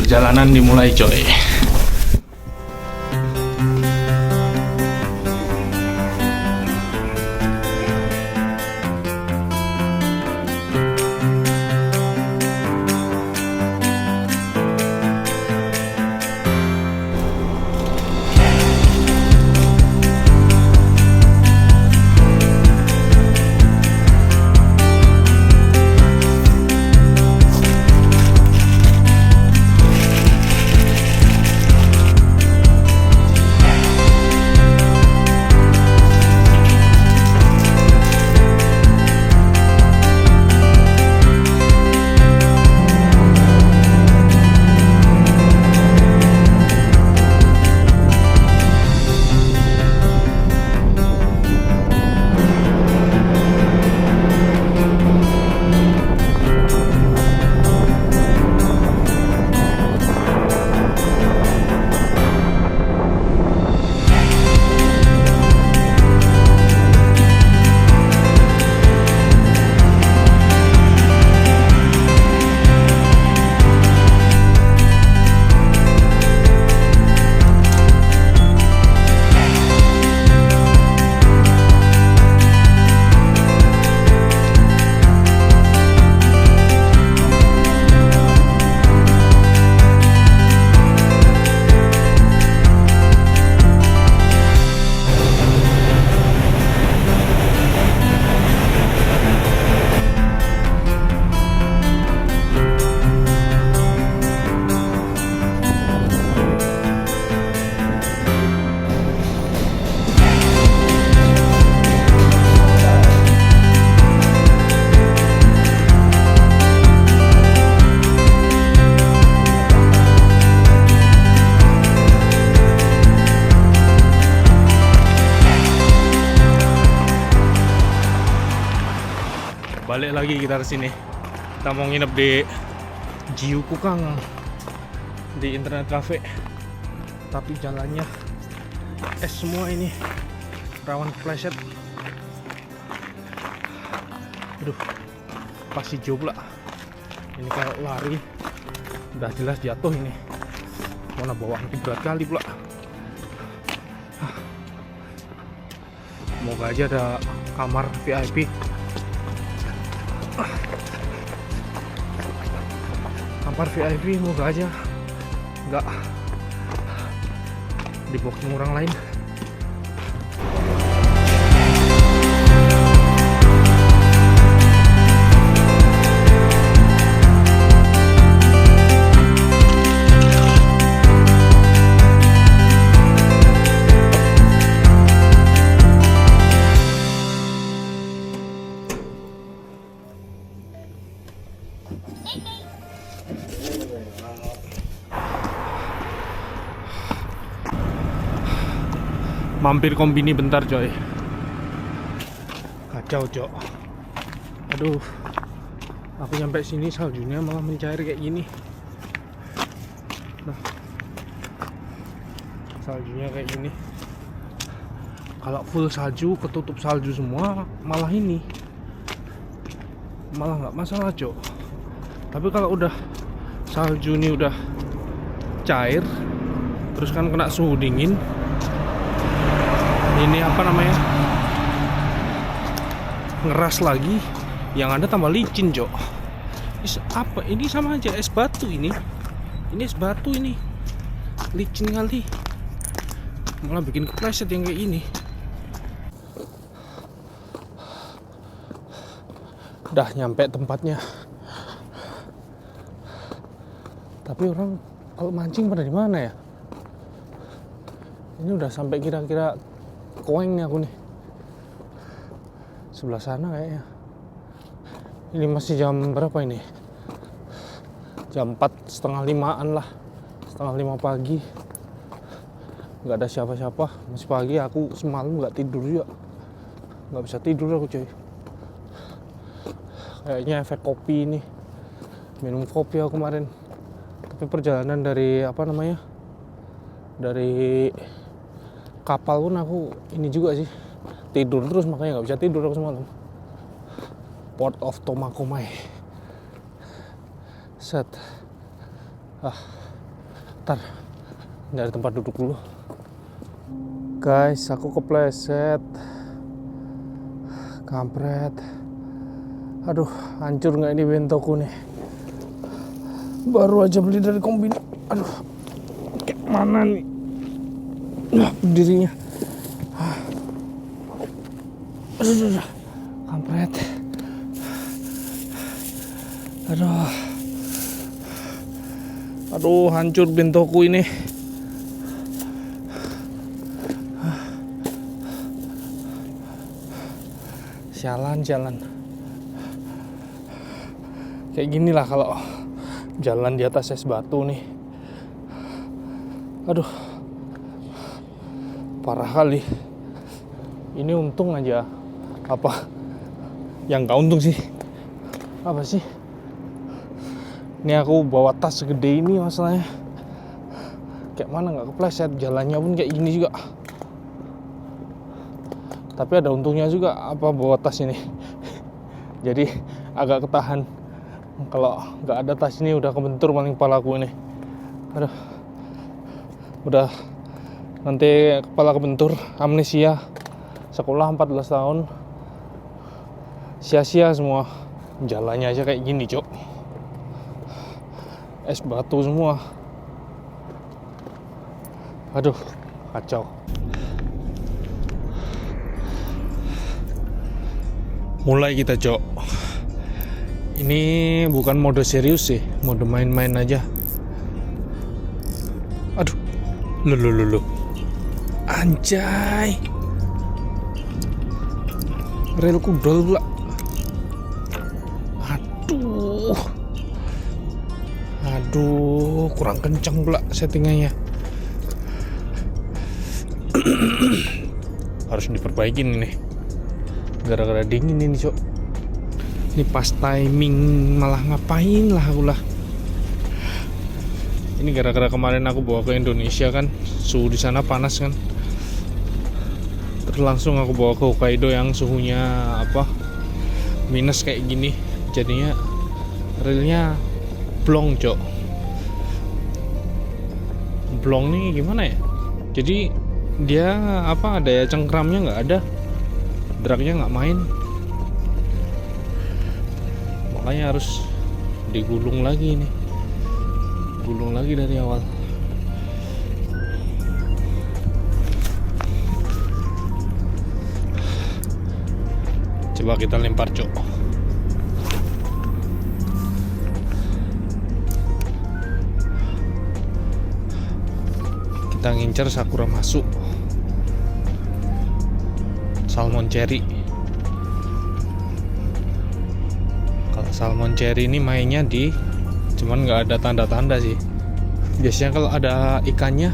Perjalanan dimulai coy. Balik lagi kita ke sini. Kita mau nginep di Jiukukang di internet cafe. Tapi jalannya es semua ini, rawan kepleset. Aduh, pasti hijau pula. Ini kalau lari udah jelas jatuh ini. Mana bawaan berat kali pula. Semoga aja ada kamar VIP. Kamar VIP moga aja nggak di booking orang lain. Mampir kombini bentar coy. Kacau cok. Aduh, aku nyampe sini saljunya malah mencair kayak gini. Nah, saljunya kayak gini. Kalau full salju, ketutup salju semua, malah ini malah nggak masalah cok. Tapi kalau udah salju ini udah cair, terus kan kena suhu dingin, ini apa namanya, ngeras lagi, yang ada tambah licin cok. Apa ini, sama aja es batu ini es batu ini, licin kali, malah bikin kepleset yang kayak ini. Udah nyampe tempatnya, tapi orang kalau mancing pada di mana ya? Ini udah sampai kira-kira Koeng nih aku nih, sebelah sana kayaknya. Ini masih jam berapa ini? Jam 4:30-an lah, 4:30 pagi. Nggak ada siapa-siapa, masih pagi. Aku semalam nggak tidur juga, nggak bisa tidur aku coy. Kayaknya efek kopi ini, minum kopi aku kemarin. Tapi perjalanan dari apa namanya, dari kapal pun aku ini juga sih, tidur terus, makanya nggak bisa tidur aku semalam. Port of Tomakomai. Set. Ntar dari tempat duduk dulu. Guys, aku kepleset. Kampret. Aduh, hancur nggak ini bentoku nih. Baru aja beli dari kombini. Aduh, kayak mana nih? Berdirinya. Aduh, kampret. Aduh, hancur bentoku ini. Jalan. Kayak gini lah kalau jalan di atas es batu nih. Aduh, parah kali. Ini untung aja. Apa? Yang gak untung sih. Apa sih? Ini aku bawa tas segede ini masalahnya. Kayak mana gak kepleset. Jalannya pun kayak gini juga. Tapi ada untungnya juga apa bawa tas ini. Jadi agak ketahan. Kalau nggak ada tas ini udah kebentur paling kepalaku ini. Aduh, udah nanti kepala kebentur, amnesia. Sekolah 14 tahun sia-sia semua. Jalannya aja kayak gini, Cok. Es batu semua. Aduh, kacau. Mulai kita, Cok. Ini bukan mode serius sih, mode main-main aja. Aduh, lu. Anjay. Rel kudol pula. Aduh, kurang kencang pula settingannya. Harus diperbaikin ini. Gara-gara dingin ini, Cok. Ini pas timing malah ngapain lah aku lah. Ini gara-gara kemarin aku bawa ke Indonesia kan, suhu di sana panas kan. Terus langsung aku bawa ke Hokkaido yang suhunya minus kayak gini. Jadinya relnya blong, Cok. Blong nih gimana ya? Jadi dia daya cengkramnya nggak ada, dragnya nggak main. Makanya harus digulung lagi nih. Gulung lagi dari awal. Coba kita lempar, Cok. Kita ngincer Sakura masuk. Salmon cherry. Salmon cherry ini mainnya cuman nggak ada tanda-tanda sih. Biasanya kalau ada ikannya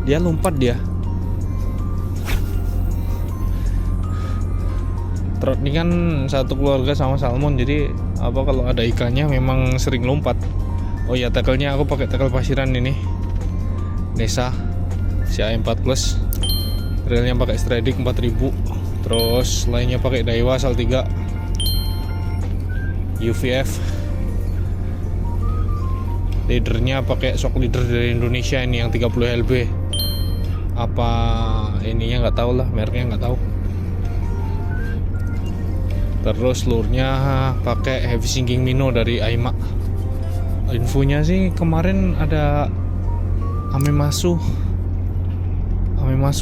dia lompat dia. Trot ini kan satu keluarga sama salmon, jadi kalau ada ikannya memang sering lompat. Oh ya, tackle-nya aku pakai tackle pasiran ini, Nesa CA4 Plus. Relnya pakai Stradic 4000. Terus lainnya pakai Daiwa Asal 3 UVF. Leadernya pakai shock leader dari Indonesia ini yang 30 LB. Apa ininya nggak tahu lah, mereknya nggak tahu. Terus lure-nya pakai heavy sinking minnow dari Aima. Infonya sih kemarin ada Amemasu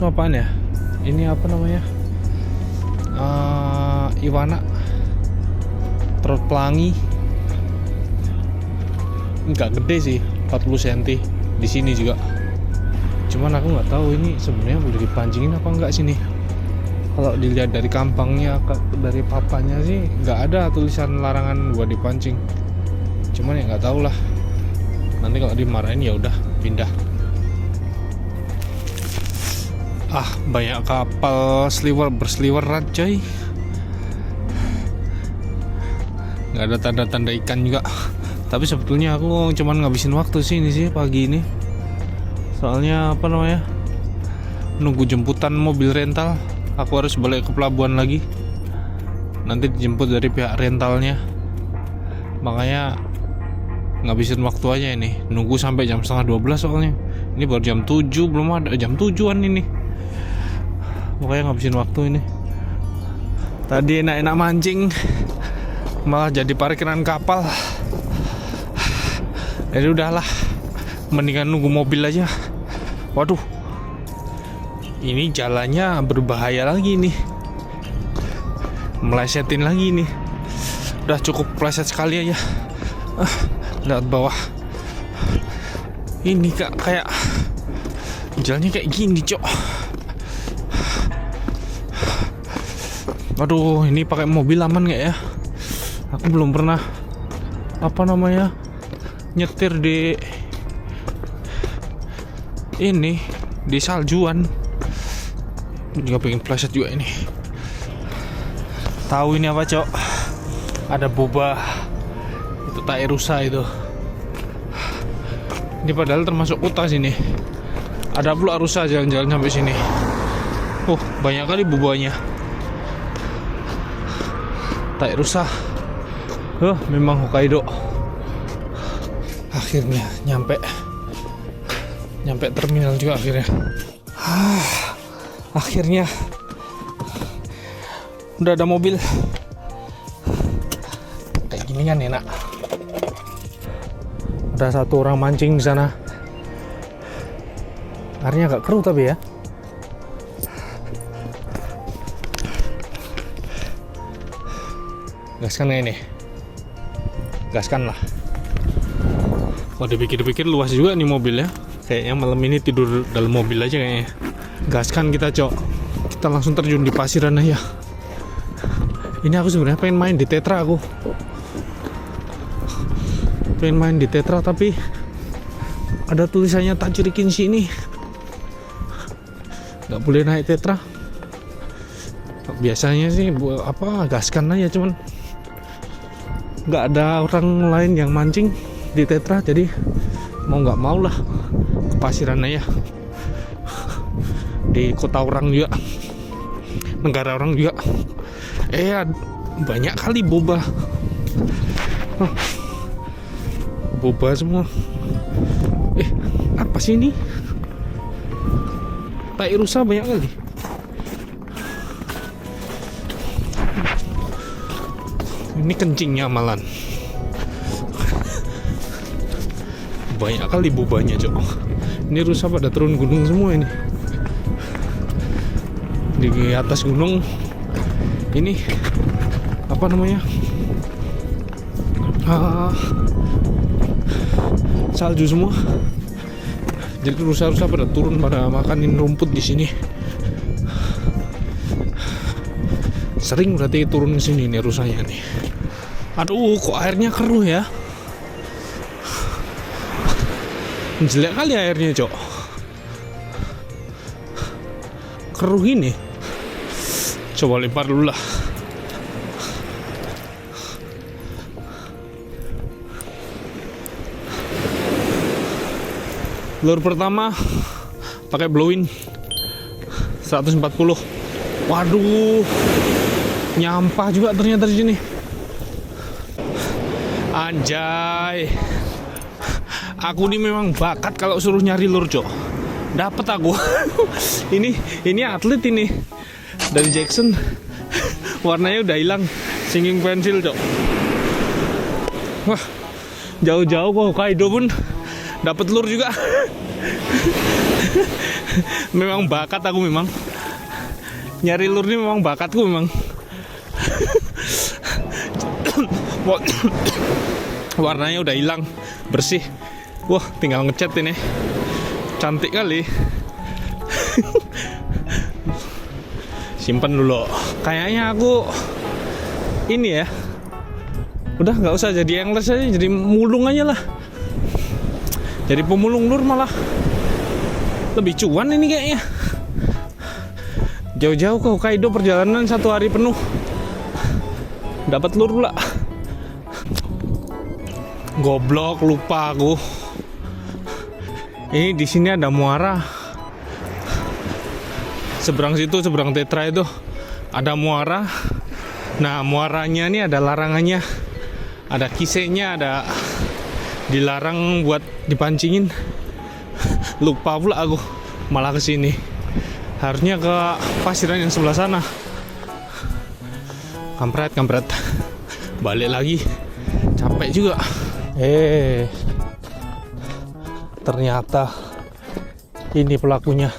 apaan ya? Ini apa namanya? Iwana trot pelangi. Nggak gede sih, 40 cm di sini juga. Cuman aku nggak tahu ini sebenarnya boleh dipancingin apa enggak sini. Kalau dilihat dari kampangnya, dari papanya sih nggak ada tulisan larangan buat dipancing. Cuman ya nggak tahu lah. Nanti kalau dimarahin ya udah pindah. Banyak kapal berseliweran, coy. Nggak ada tanda-tanda ikan juga. Tapi sebetulnya aku cuman ngabisin waktu sih ini sih pagi ini. Soalnya nunggu jemputan mobil rental. Aku harus balik ke pelabuhan lagi. Nanti dijemput dari pihak rentalnya. Makanya ngabisin waktu aja ini. Nunggu sampai jam setengah 12 soalnya. Ini baru jam 7, belum ada jam 7-an ini. Pokoknya ngabisin waktu ini. Tadi enak-enak mancing, malah jadi parkiran kapal. Jadi udahlah, mendingan nunggu mobil aja. Waduh, ini jalannya berbahaya lagi nih. Melesetin lagi nih. Udah cukup pleset sekali aja. Lihat bawah. Ini kayak jalannya kayak gini, cok. Aduh, ini pakai mobil aman nggak ya? Aku belum pernah nyetir di ini, di saljuan. Juga pengen pleset juga ini. Tahu ini apa, cok? Ada boba. Itu tai rusa itu. Ini padahal termasuk kota sini. Ada pula rusa jalan-jalan sampai sini. Banyak kali bobanya. Tai rusa. Memang Hokkaido. Akhirnya nyampe terminal juga akhirnya. Akhirnya udah ada mobil. Kayak gini kan enak. Ada satu orang mancing di sana. Airnya agak keruh tapi ya. Gaskan ini. Gaskan lah. Kalau dipikir-pikir luas juga nih mobil ya. Kayaknya malam ini tidur dalam mobil aja kayaknya. Gaskan kita, cok. Kita langsung terjun di pasiran aja. Ini aku sebenarnya pengen main di Tetra aku. Pengen main di Tetra tapi ada tulisannya Tajirikin sini. Gak boleh naik Tetra. Biasanya sih gaskan aja, cuman nggak ada orang lain yang mancing di Tetra, jadi mau nggak mau lah ke pasiran aja. Di kota orang juga, negara orang juga. Banyak kali boba. Boba semua. Apa sih ini? Tai rusa banyak kali. Ini kencingnya malan. Banyak kali bobanya, cok. Ini rusa pada turun gunung semua ini. Di atas gunung ini salju semua. Jadi rusa-rusa pada turun, pada makanin rumput di sini. Sering berarti turun ke sini nih rusanya nih. Aduh, kok airnya keruh ya? Jelek kali airnya, cok. Keruh ini. Coba lempar dulu lah. Lur pertama pakai blowin 140. Waduh, nyampah juga ternyata di sini. Anjay, aku ini memang bakat kalau suruh nyari lur, cok. Dapet aku. ini atlet ini dari Jackson. Warnanya udah hilang, singing pensil, cok. Wah, jauh-jauh ke Hokkaido pun dapat lur juga. Memang bakat aku, memang nyari lur ini memang bakatku memang. Warnanya udah hilang, bersih. Wah, tinggal ngecat ini. Cantik kali. Simpen dulu. Kayaknya aku ini ya, udah nggak usah jadi angler aja, jadi mulung aja lah. Jadi pemulung lur malah lebih cuan ini kayaknya. Jauh-jauh ke Hokkaido, perjalanan 1 hari penuh, dapat lur pula. Goblok, lupa aku. Ini di sini ada muara. Seberang situ, seberang Tetra itu ada muara. Nah, muaranya ini ada larangannya, ada kisehnya, ada dilarang buat dipancingin. Lupa pula aku, malah kesini. Harusnya ke pasiran yang sebelah sana. Kampret. Balik lagi, capek juga. Ternyata ini pelakunya,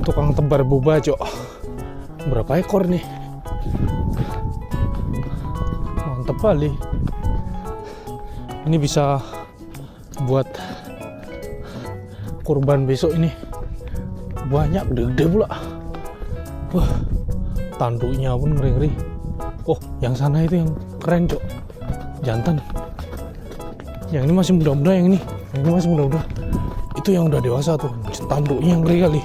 tukang tebar boba, Cok. Berapa ekor nih? Mantep kali. Ini bisa buat kurban besok ini. Banyak, gede pula. Wah, tanduknya pun ngeri-ngeri. Oh, yang sana itu yang keren, Cok. Jantan. Yang ini masih muda-muda, yang ini masih muda-muda. Itu yang udah dewasa tuh. Tanduknya ngeri kali.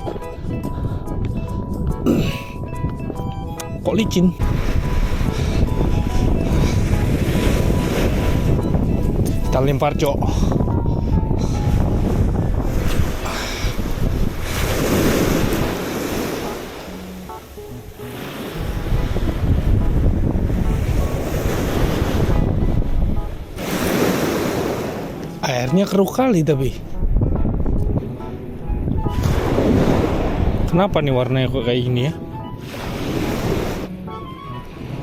Kok licin? Kita lempar, Cok. Airnya keruh kali tapi. Kenapa nih warnanya kok kayak gini ya?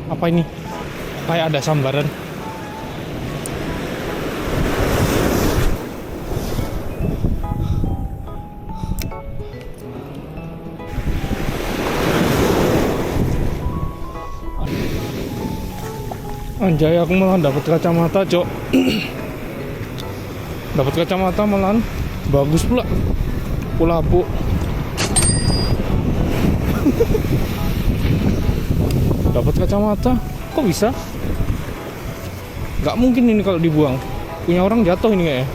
Apa ini? Kayak ada sambaran. Anjay, aku malah dapat kacamata, Cok. Dapat kacamata malahan bagus pula. Kulabu. Dapat kacamata, kok bisa? Gak mungkin ini kalau dibuang. Punya orang jatuh ini kayaknya.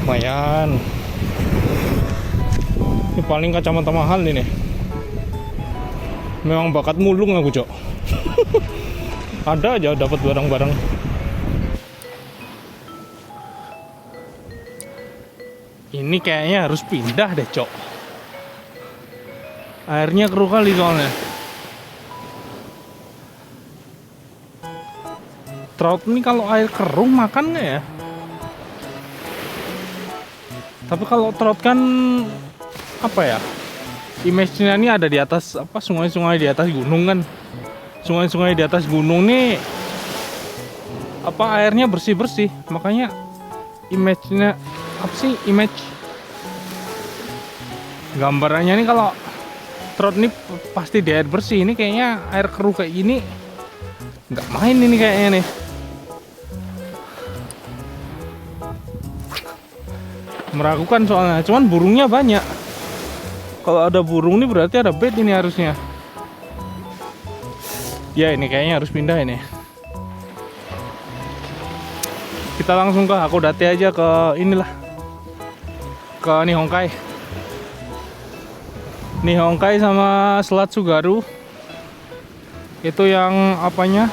Lumayan. Ini paling kacamata mahal ini. Memang bakat mulung aku, Cok. Ada aja dapat barang-barang. Ini kayaknya harus pindah deh, Cok. Airnya keruh kali soalnya. Trout ini kalau air keruh makan nggak ya? Tapi kalau trout kan apa ya? Image-nya ini ada di atas apa, sungai-sungai di atas gunung kan. Sungai-sungai di atas gunung nih apa airnya bersih-bersih. Makanya image-nya apa sih? Image gambarannya nih kalau trout ini pasti di air bersih. Ini kayaknya air keruh kayak gini nggak main ini kayaknya nih. Meragukan soalnya, cuman burungnya banyak. Kalau ada burung nih berarti ada bait ini harusnya. Ya ini kayaknya harus pindah ini. Kita langsung ke Hakodate aja, ke inilah, ke Nihonkai. Nihonkai sama Selat Tsugaru. Itu yang apanya?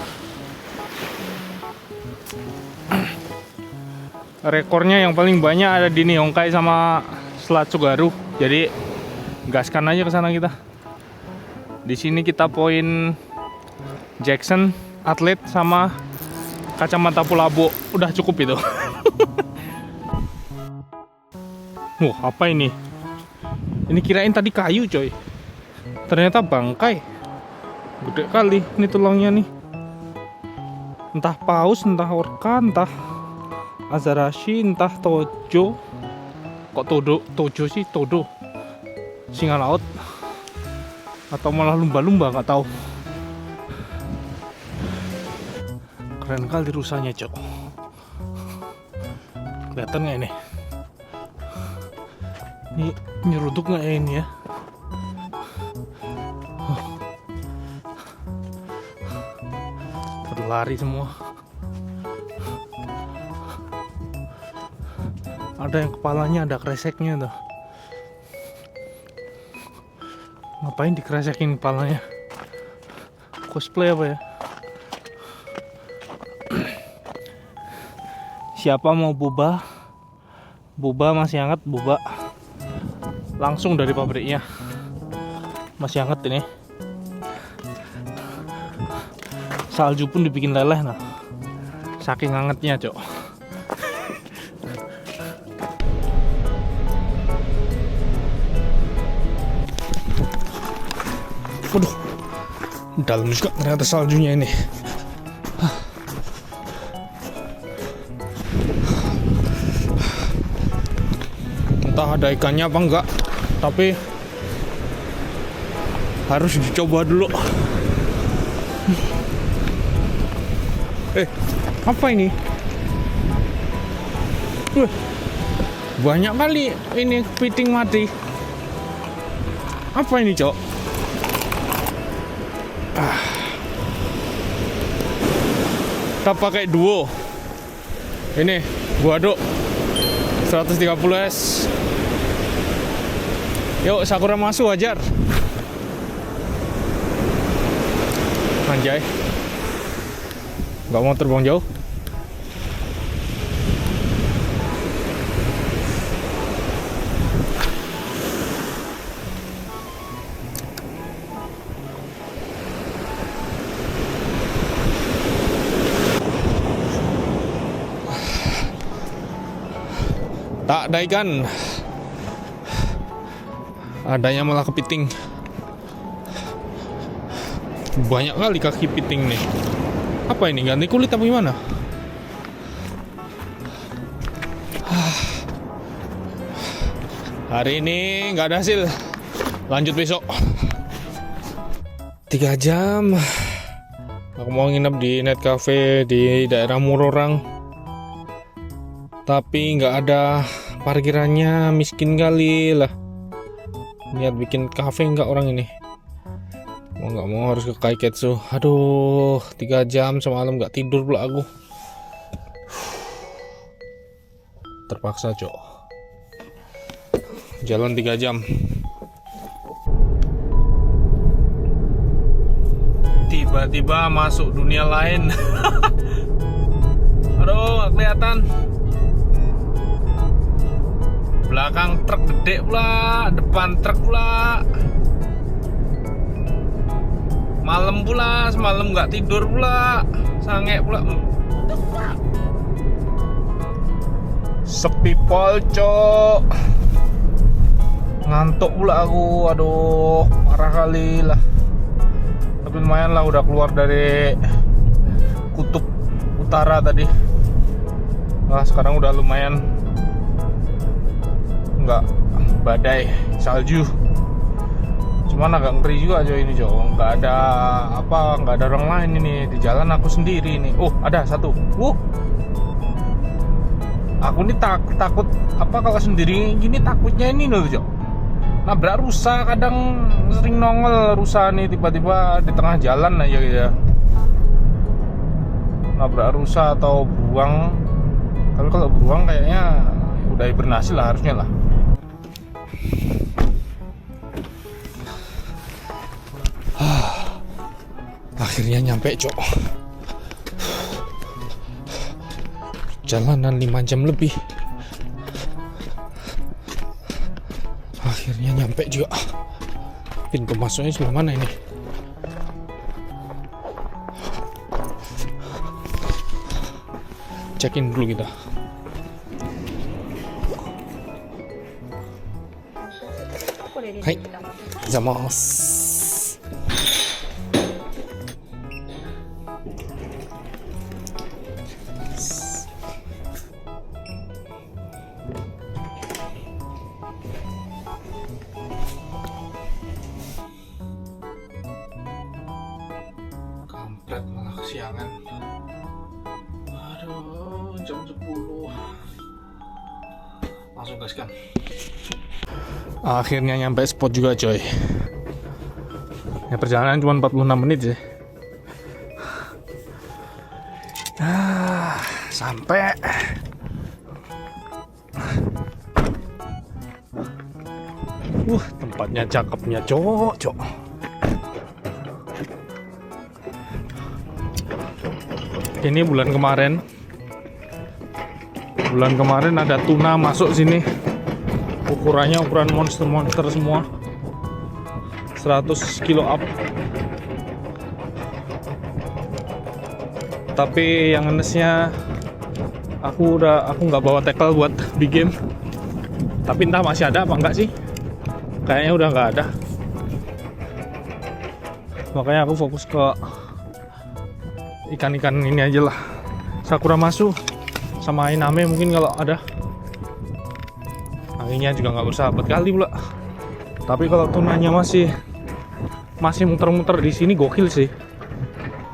Rekornya yang paling banyak ada di Nihonkai sama Selat Tsugaru. Jadi gaskan aja ke sana kita. Di sini kita poin Jackson, Atlet sama kacamata Pulabo. Udah cukup itu. Wah, apa ini? Ini kirain tadi kayu, coy. Ternyata bangkai. Gede kali ini tulangnya nih. Entah paus, entah orca, entah azarashi, entah tojo. Kok tojo sih? Todo. Singa laut. Atau malah lumba-lumba, nggak tahu. Keren kali rusanya, Cok. Kelihatan nggak ini? Ini nyeruduk nggak ya ini ya? Berlari semua. Ada yang kepalanya ada kreseknya tuh. Ngapain dikresekin kepalanya? Cosplay apa ya? Siapa mau boba? Boba masih hangat, boba. Langsung dari pabriknya. Masih hangat ini. Salju pun dibikin leleh nah. Saking hangatnya, Cok. Waduh, dalam juga ternyata saljunya ini. Entah ada ikannya apa enggak, tapi harus dicoba dulu. Apa ini? Banyak kali ini kepiting mati. Apa ini, Cok? Kita pakai duo. Ini buaduk 130S. Yuk, Sakura masuk, hajar. Anjay, nggak mau terbang jauh. Tak ada ikan, adanya malah kepiting. Banyak kali kaki piting nih. Apa ini, ganti kulit apa gimana? Hari ini nggak ada hasil, lanjut besok. 3 jam aku mau nginep di net cafe di daerah Murorang, tapi nggak ada parkirannya. Miskin kali lah, niat bikin cafe nggak orang ini. Mau nggak mau harus ke Kaiketsu. Aduh, 3 jam semalam nggak tidur pula aku. Terpaksa, Cok. Jalan 3 jam. Tiba-tiba masuk dunia lain. Aduh, nggak kelihatan. Belakang truk gede pula, depan truk pula. Malam pula, semalam nggak tidur pula, sange pula. Sepi pol, Cok. Ngantuk pula aku, aduh, parah kali lah. Tapi lumayan lah, udah keluar dari kutub utara tadi. Nah, sekarang udah lumayan nggak badai salju. Cuman agak ngeri juga aja ini, Cok. Nggak ada orang lain ini di jalan, aku sendiri ini. Oh, ada satu. Aku ini takut apa kalau sendiri gini, takutnya ini loh, Cok. Nabrak rusa, kadang sering nongol rusa nih tiba-tiba di tengah jalan aja gitu ya. Nabrak rusa atau beruang. Tapi kalau beruang kayaknya udah hibernasi lah harusnya lah. Akhirnya nyampe, Cok. Jalanan 5 jam lebih. Akhirnya nyampe juga. Pintu masuknya sebelah mana ini? Check-in dulu kita. Hai, zamasu. Kampret, malah kesiangan. Aduh, jam 10. Langsung gaskan. Akhirnya nyampe spot juga, coy. Ya, perjalanan cuma 46 menit sih. Sampai. Tempatnya cakepnya, Cok. Ini bulan kemarin ada tuna masuk sini. Ukurannya ukuran monster semua. 100 kilo up. Tapi yang ngenesnya aku nggak bawa tackle buat big game. Tapi entah masih ada apa enggak sih. Kayaknya udah nggak ada. Makanya aku fokus ke ikan-ikan ini aja lah. Sakuramasu sama Ainame mungkin kalau ada. Anginnya juga nggak bersahabat kali pula. Tapi kalau tunanya masih muter-muter di sini gokil sih.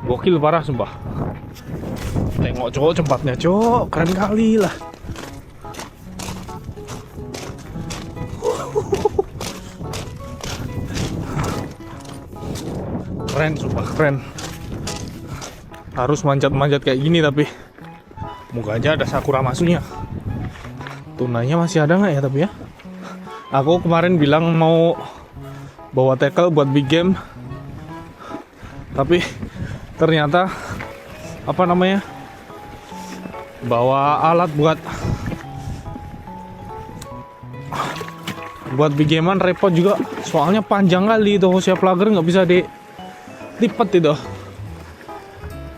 Gokil parah sumpah. Tengok cowok tempatnya cowok, keren kali lah. Keren sumpah, keren. Harus manjat-manjat kayak gini tapi moga aja ada Sakuramasunya. Tunanya masih ada nggak ya tapi ya? Aku kemarin bilang mau bawa tackle buat big game, tapi ternyata bawa alat buat big gamean repot juga. Soalnya panjang kali itu Hosea Plugger, nggak bisa dilipat itu.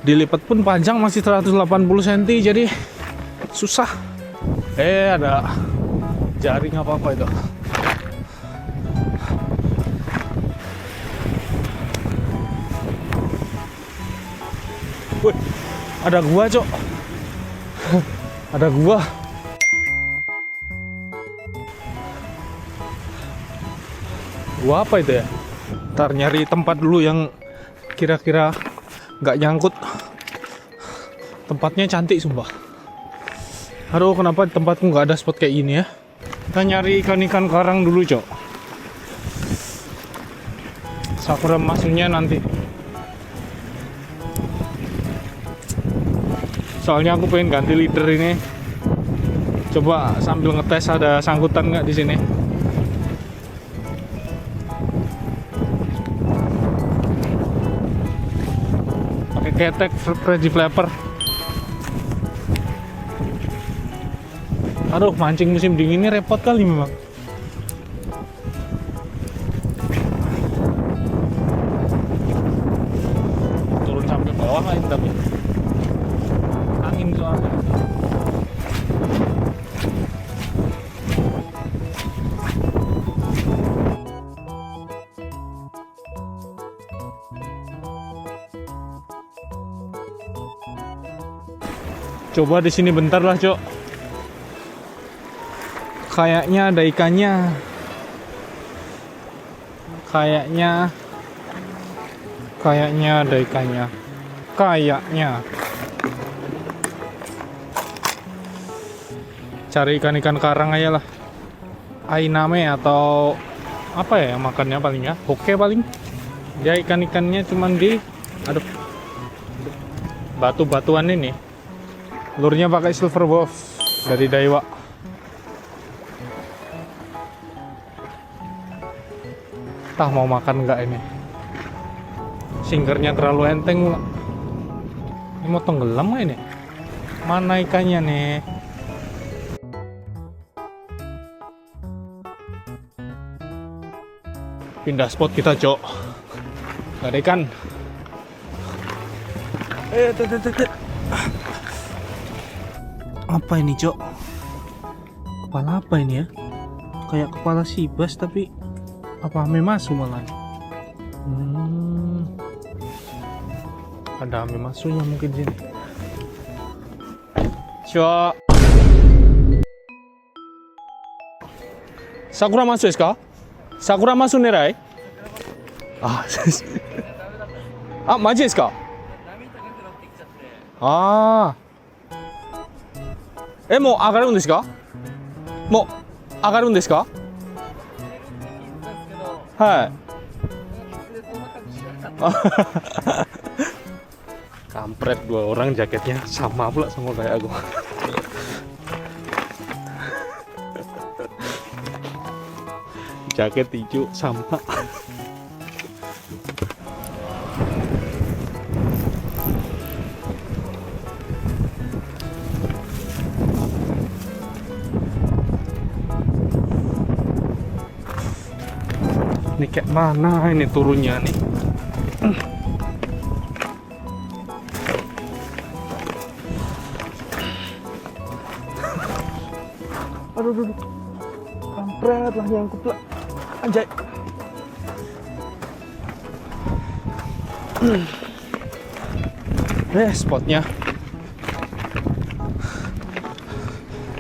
Dilipat pun panjang masih 180 cm, jadi susah. Ada jaring apa itu. Wih, ada gua cok. Ada gua. Gua apa itu ya? Ntar nyari tempat dulu yang kira-kira nggak nyangkut. Tempatnya cantik sumpah. Aduh, kenapa di tempatku nggak ada spot kayak gini ya? Kita nyari ikan-ikan karang dulu cok. Sakuramasunya nanti. Soalnya aku pengen ganti leader ini. Coba sambil ngetes ada sangkutan nggak di sini. Pakai ketek Freddy Flapper. Aduh, mancing musim dingin ini repot kali memang. Turun sampai bawah lain tapi angin soalnya. Coba di sini bentar lah, Cok. Kayaknya ada ikannya. Kayaknya ada ikannya. Kayaknya. Cari ikan-ikan karang aja lah. Ainame atau apa ya yang makannya paling ya? Hoke paling. Dia ikan-ikannya cuman di batu-batuan ini. Lurnya pakai silver wolf dari Daiwa. Tah mau makan nggak ini? Singernya terlalu enteng pula. Ini mau tenggelam nggak ini? Mana ikannya nih? Pindah spot kita, Cok. Gak ada ikan. Apa ini, Cok? Kepala apa ini ya? Kayak kepala sibas tapi apa amemasu malah? Ada amemasunya mungkin sini. Cok. Sakuramasu desu ka? Sakuramasu nerai? Ah, maji desu ka? Ah. もう上がるんですか？もう上がるんですか？はい。Kampret, dua orang jaketnya sama pula sama kayak aku. Jaket hijau sama. Ini kayak mana ini turunnya nih? aduh. Kampret lah, nyangkut lah. Anjay. Spotnya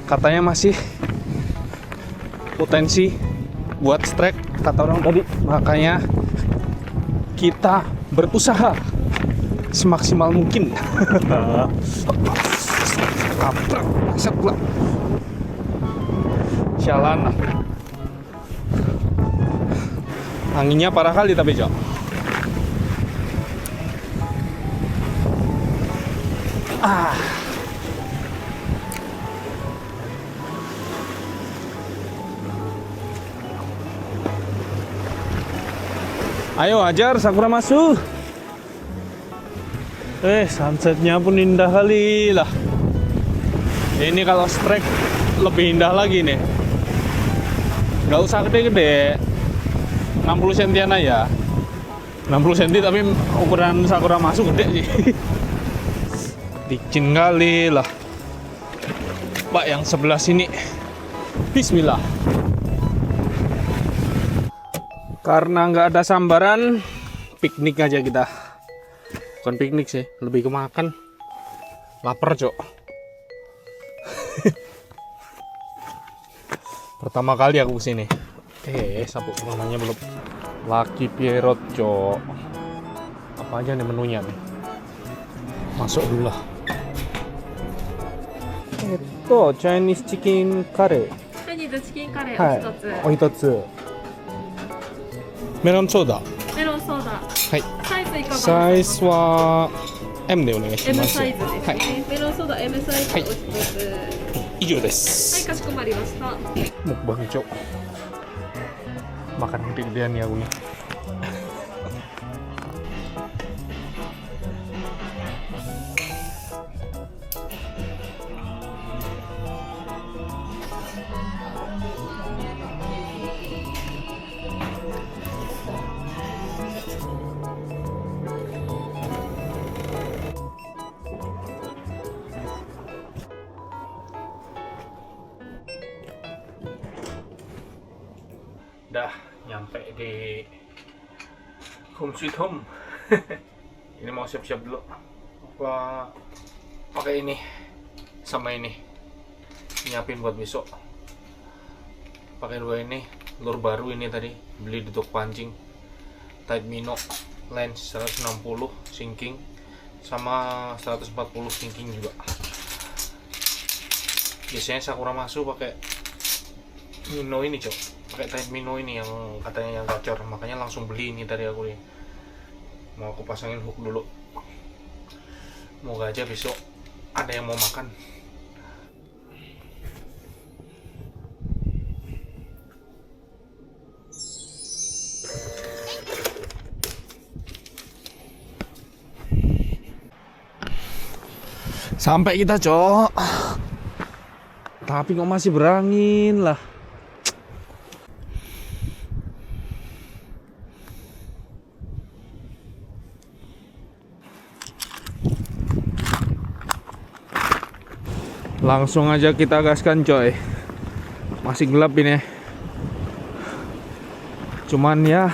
katanya masih potensi buat strike kata orang tadi, makanya kita berusaha semaksimal mungkin. Sialan, anginnya parah kali tapi jauh. Ayo ajar Sakura masuk. Sunsetnya pun indah kali lah. Ini kalau strike lebih indah lagi nih. Gak usah gede-gede, 60 sentian aja. 60 cm tapi ukuran Sakura masuk gede sih. Licin kali lah. Pak yang sebelah sini. Bismillah. Karena nggak ada sambaran, piknik aja kita. Bukan piknik sih, lebih ke makan. Lapar, Cok. Pertama kali aku kesini. Sapu namanya belum. Lucky Pierrot, Cok. Apa aja nih menunya nih? Masuk dulu lah. Chinese chicken curry. Chinese chicken curry はい。お一つ。メロンソーダ。メロンソーダ。はい。サイズいかがですか？サイズは M でお願いし M ます。サイズですね。はい。メロンソーダ M サイズお一つ。以上ではい、す。かしこまりました。Mukbang, Cok. Makan gede-gedean nih aku nih. Dah nyampe di Home Sweet Home. Ini mau siap-siap dulu. Apa pakai ini sama ini nyiapin buat besok. Pakai dua ini, lure baru ini tadi beli di toko pancing. Tide Minnow lens 160 sinking sama 140 sinking juga. Biasanya Sakura masuk pakai Minnow ini, Cok. Pakai Tide Minnow ini yang katanya yang gacor, makanya langsung beli ini tadi aku nih. Mau aku pasangin hook dulu. Moga aja besok ada yang mau makan. Sampai kita, Cok. Tapi kok masih berangin lah. Langsung aja kita gaskan, coy. Masih gelap ini. Cuman ya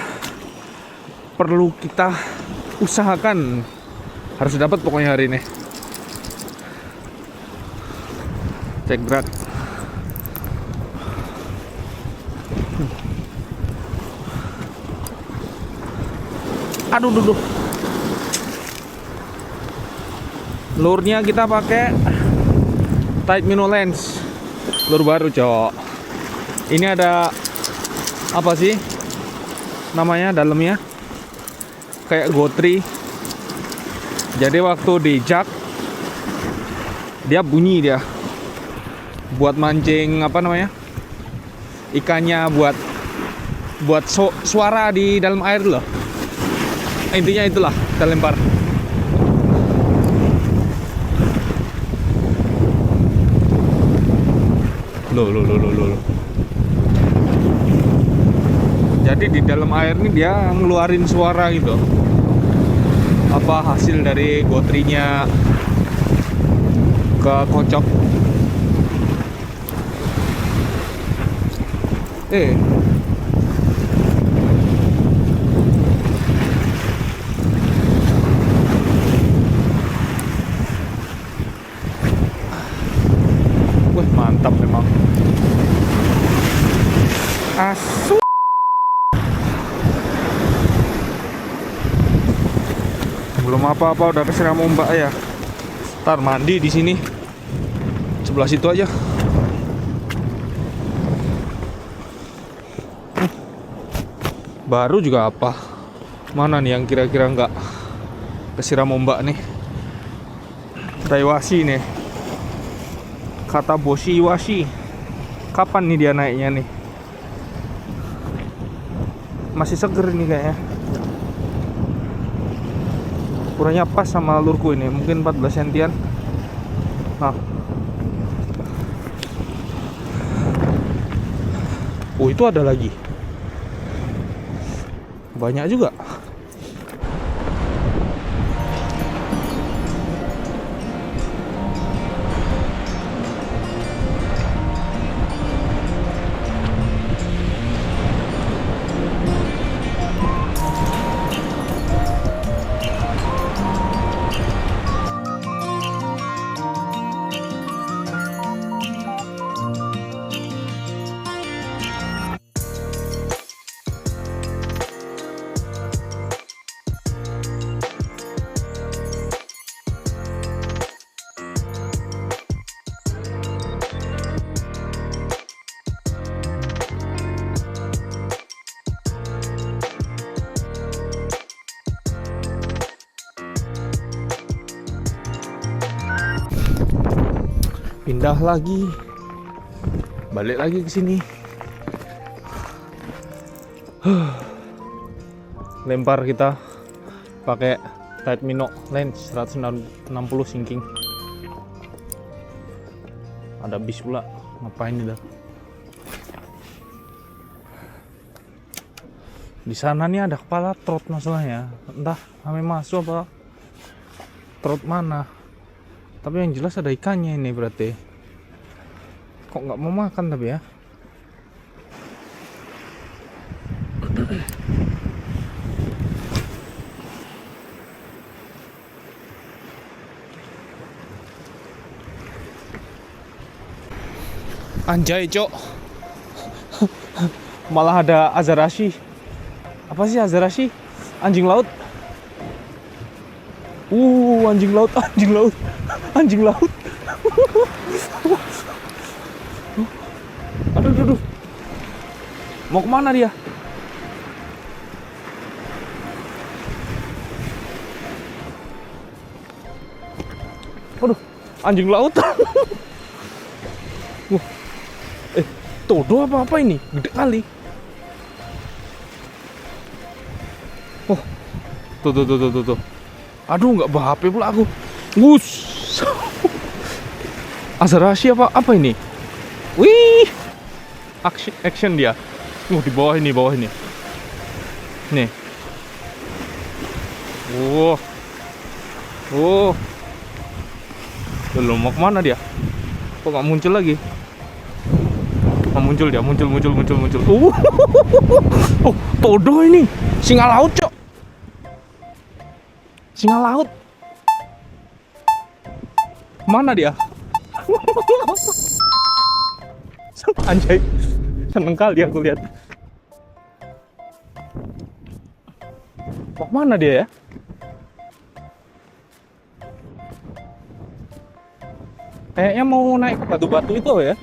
perlu kita usahakan. Harus dapat pokoknya hari ini. Cek berat. Aduh, duduh. Lure-nya kita pakai Tide Minnow lens, lure baru, Cok. Ini ada apa sih namanya dalamnya? Kayak gotri. Jadi waktu di jak dia bunyi dia. Buat mancing apa namanya? Ikannya buat suara di dalam air loh. Intinya itulah, kita lempar. Loh. Jadi di dalam air ini dia ngeluarin suara gitu. Apa hasil dari gotrinya ke kocok. Wih, mantap memang. Asu. Belum apa-apa udah kesiram ombak ya. Ntar mandi di sini. Sebelah situ aja. Baru juga apa? Mana nih yang kira-kira nggak kesiram ombak nih? Daiwashi nih. Kata Boshi Iwashi. Kapan nih dia naiknya nih? Masih seger nih kayaknya. Ukurannya pas sama lurku ini, mungkin 14 sentian. Nah. Oh, itu ada lagi. Banyak juga. Pindah lagi, balik lagi ke sini. Lempar kita pakai Tide Mino lens 160 sinking. Ada bis pula, ngapain itu? Di sana nih ada kepala trot masalahnya, entah ame masuk apa trot mana. Tapi yang jelas ada ikannya ini berarti. Kok nggak mau makan tapi ya? Anjay, Cok. Malah ada azarashi. Apa sih azarashi? Anjing laut. Anjing laut, anjing laut. Anjing laut. Aduh. Mau kemana dia? Aduh, anjing laut. Todo apa ini? Gede kali. Tuh. Aduh, nggak bawa HP pula aku. Azarashi apa ini? Wih, action dia. Di bawah ini. Nih. Belum mau kemana dia? Kok nggak muncul lagi? Muncul dia, muncul. Todo ini, singa laut, Cok. Singa laut. Mana dia? Anjay, seneng kali aku lihat. Mau mana dia ya? Kayaknya mau naik ke batu-batu itu ya.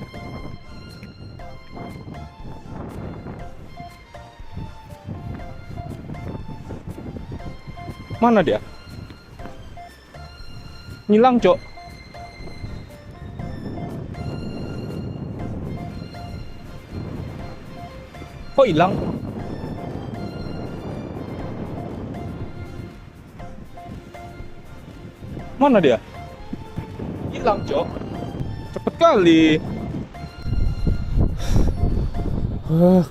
Mana dia? Ngilang, Cok. Kok hilang? Mana dia? Hilang, Cok. Cepet kali.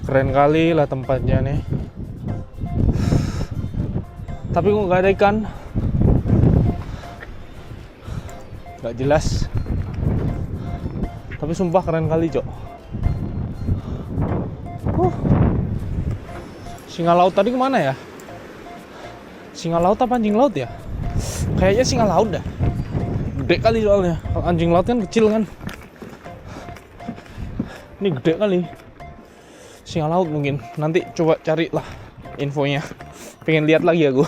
Keren kali lah tempatnya nih. Tapi kok nggak ada ikan? Nggak jelas. Tapi sumpah keren kali, Cok. Singa laut tadi kemana ya? Singa laut apa anjing laut ya? Kayaknya singa laut dah. Gede kali soalnya. Kalau anjing laut kan kecil kan. Ini gede kali. Singa laut mungkin. Nanti coba cari lah infonya. Pengen lihat lagi aku.